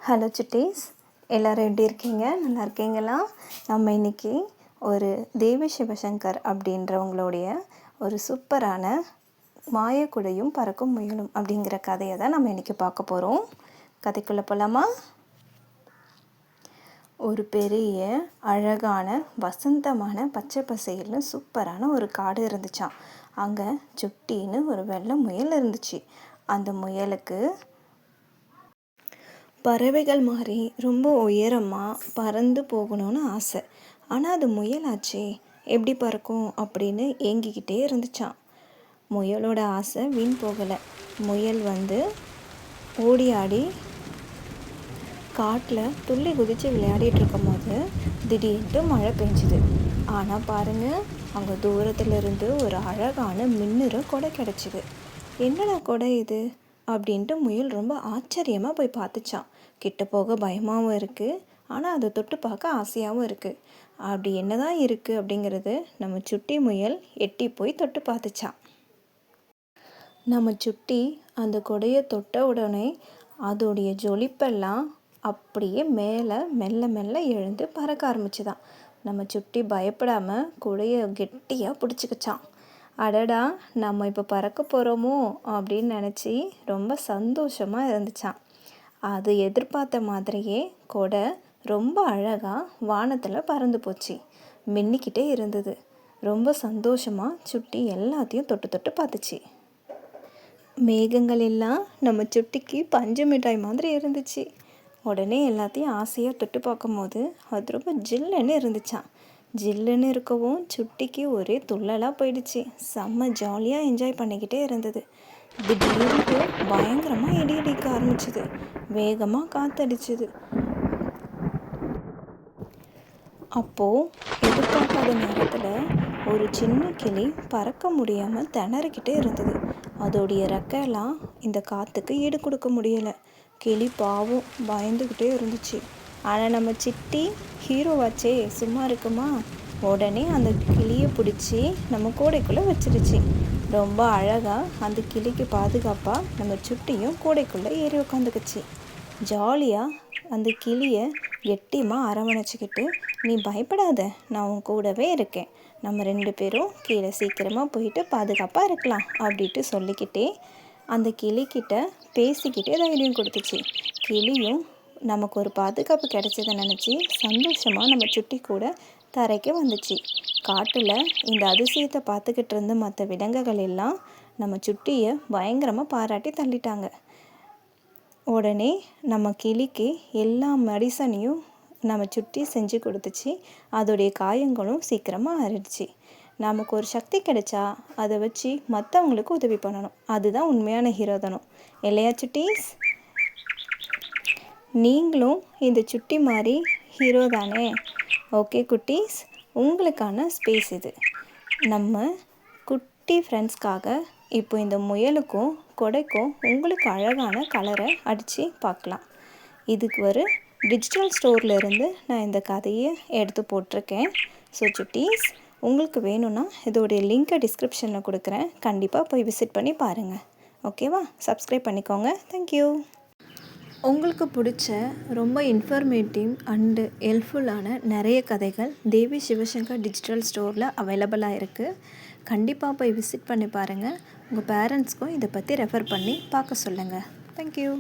Hello சுட்டீஸ், எல்லோரும் எப்படி இருக்கீங்க? நல்லா இருக்கீங்களா? நம்ம இன்றைக்கி ஒரு தேவி சிவசங்கர் அப்படின்றவங்களுடைய ஒரு சூப்பரான மாயக்குடையும் பறக்கும் முயலும் அப்படிங்கிற கதையை தான் நம்ம இன்றைக்கி பார்க்க போகிறோம். கதைக்குள்ளே போகலாமா? ஒரு பெரிய அழகான வசந்தமான பச்சை பசேல்னு சூப்பரான ஒரு காடு இருந்துச்சான். அங்கே சுட்டின்னு ஒரு வெள்ளை முயல் இருந்துச்சு. அந்த முயலுக்கு பறவைகள் மாதிரி ரொம்ப உயரமாக பறந்து போகணும்னு ஆசை. ஆனால் அது முயலாச்சே, எப்படி பறக்கும் அப்படின்னு ஏங்கிக்கிட்டே இருந்துச்சான். முயலோட ஆசை வீண் போகலை. முயல் ஓடி ஆடி காட்டில் துள்ளி குதித்து விளையாடிட்டு இருக்கும் போது திடீர்னு மழை பெஞ்சுது. ஆனால் பாருங்கள், அங்கே தூரத்தில் இருந்து ஒரு அழகான மின்னுற கொடை கிடச்சிது. என்னடா கொடை இது அப்படின்ட்டு முயல் ரொம்ப ஆச்சரியமாக போய் பார்த்துச்சான். கிட்ட போக பயமாகவும் இருக்குது, ஆனால் அதை தொட்டு பார்க்க ஆசையாகவும் இருக்குது. அப்படி என்ன தான் இருக்குது அப்படிங்கிறது நம்ம சுட்டி முயல் எட்டி போய் தொட்டு பார்த்துச்சான். நம்ம சுட்டி அந்த கொடையை தொட்ட உடனே அதோடைய ஜொலிப்பெல்லாம் அப்படியே மேலே மெல்ல மெல்ல எழுந்து பறக்க ஆரம்பிச்சுதான். நம்ம சுட்டி பயப்படாமல் கொடையை கெட்டியாக பிடிச்சிக்கிச்சான். அடடா, நம்ம இப்போ பறக்க போகிறோமோ அப்படின்னு நினச்சி ரொம்ப சந்தோஷமாக இருந்துச்சான். அது எதிர்பார்த்த மாதிரியே கொடை ரொம்ப அழகாக வானத்தில் பறந்து போச்சு. மின்னிக்கிட்டே இருந்தது. ரொம்ப சந்தோஷமாக சுட்டி எல்லாத்தையும் தொட்டு தொட்டு பார்த்துச்சு. மேகங்கள் எல்லாம் நம்ம சுட்டிக்கு பஞ்சு மிட்டாய் மாதிரி இருந்துச்சு. உடனே எல்லாத்தையும் ஆசையாக தொட்டு பார்க்கும்போது அது ரொம்ப ஜில்லுன்னு இருந்துச்சான். ஜில்லுன்னு இருக்கவும் சுட்டிக்கு ஒரே துள்ளலாக போயிடுச்சு. செம்ம ஜாலியாக என்ஜாய் பண்ணிக்கிட்டே இருந்தது. திடீர்னு பயங்கரமாக இடி இடிக்க ஆரம்பிச்சிது. வேகமாக காற்றடிச்சிது. அப்போது எதிர்பார்க்காத நேரத்தில் ஒரு சின்ன கிளி பறக்க முடியாமல் திணறிக்கிட்டே இருந்தது. அதோடைய ரெக்கையெல்லாம் இந்த காற்றுக்கு ஈடு கொடுக்க முடியலை. கிளி பாவம் பயந்துக்கிட்டே இருந்துச்சு. ஆனால் நம்ம சிட்டி ஹீரோவாச்சே, சும்மா இருக்குமா? உடனே அந்த கிளியை பிடிச்சி நம்ம கூடைக்குள்ளே வச்சிருச்சு. ரொம்ப அழகாக அந்த கிளிக்கு பாதுகாப்பாக நம்ம சுட்டியும் கூடைக்குள்ளே ஏறி உட்காந்துக்குச்சு. ஜாலியாக அந்த கிளியை கெட்டியமாக அரவணைச்சிக்கிட்டு, நீ பயப்படாத, நான் உன் கூடவே இருக்கேன், நம்ம 2 பேரும் கீழே சீக்கிரமாக போயிட்டு பாதுகாப்பாக இருக்கலாம் அப்படின்ட்டு சொல்லிக்கிட்டே அந்த கிளிக்கிட்ட பேசிக்கிட்டே தைரியம் கொடுத்துச்சு. கிளியும் நமக்கு ஒரு பாதுகாப்பு கிடைச்சதை நினச்சி சந்தோஷமாக நம்ம சுட்டி கூட தரைக்கு வந்துச்சு. காட்டில் இந்த அதிசயத்தை பார்த்துக்கிட்டு இருந்த மற்ற விலங்குகள் எல்லாம் நம்ம சுட்டியை பயங்கரமாக பாராட்டி தள்ளிட்டாங்க. உடனே நம்ம கிளிக்கு எல்லா மெடிசனையும் நம்ம சுட்டி செஞ்சு கொடுத்துச்சு. அதோடைய காயங்களும் சீக்கிரமாக ஆறிடுச்சு. நமக்கு ஒரு சக்தி கிடைச்சா அதை வச்சு மற்றவங்களுக்கு உதவி பண்ணணும். அதுதான் உண்மையான ஹீரோதனம் இல்லையா சுட்டீஸ்? நீங்களும் இந்த சுட்டி மாதிரி ஹீரோ தானே? ஓகே குட்டீஸ், உங்களுக்கான ஸ்பேஸ் இது. நம்ம குட்டி ஃப்ரெண்ட்ஸ்க்காக இப்போ இந்த முயலுக்கும் கொடைக்கும் உங்களுக்கு அழகான கலரை அடித்து பார்க்கலாம். இதுக்கு ஒரு டிஜிட்டல் ஸ்டோர்லேருந்து நான் இந்த கதையை எடுத்து போட்டிருக்கேன். ஸோ சுட்டீஸ், உங்களுக்கு வேணும்னா இதோடைய லிங்க்கை டிஸ்கிரிப்ஷனில் கொடுக்குறேன். கண்டிப்பாக போய் விசிட் பண்ணி பாருங்கள். ஓகேவா? சப்ஸ்கிரைப் பண்ணிக்கோங்க. தேங்க்யூ. உங்களுக்கு பிடிச்ச ரொம்ப இன்ஃபர்மேட்டிவ் அண்டு ஹெல்ப்ஃபுல்லான நிறைய கதைகள் தேவி சிவசங்கர் டிஜிட்டல் ஸ்டோரில் அவைலபிளாக இருக்குது. கண்டிப்பாக போய் விசிட் பண்ணி பாருங்கள். உங்கள் பேரண்ட்ஸ்க்கும் இதை பற்றி ரெஃபர் பண்ணி பார்க்க சொல்லுங்கள். தேங்க்யூ.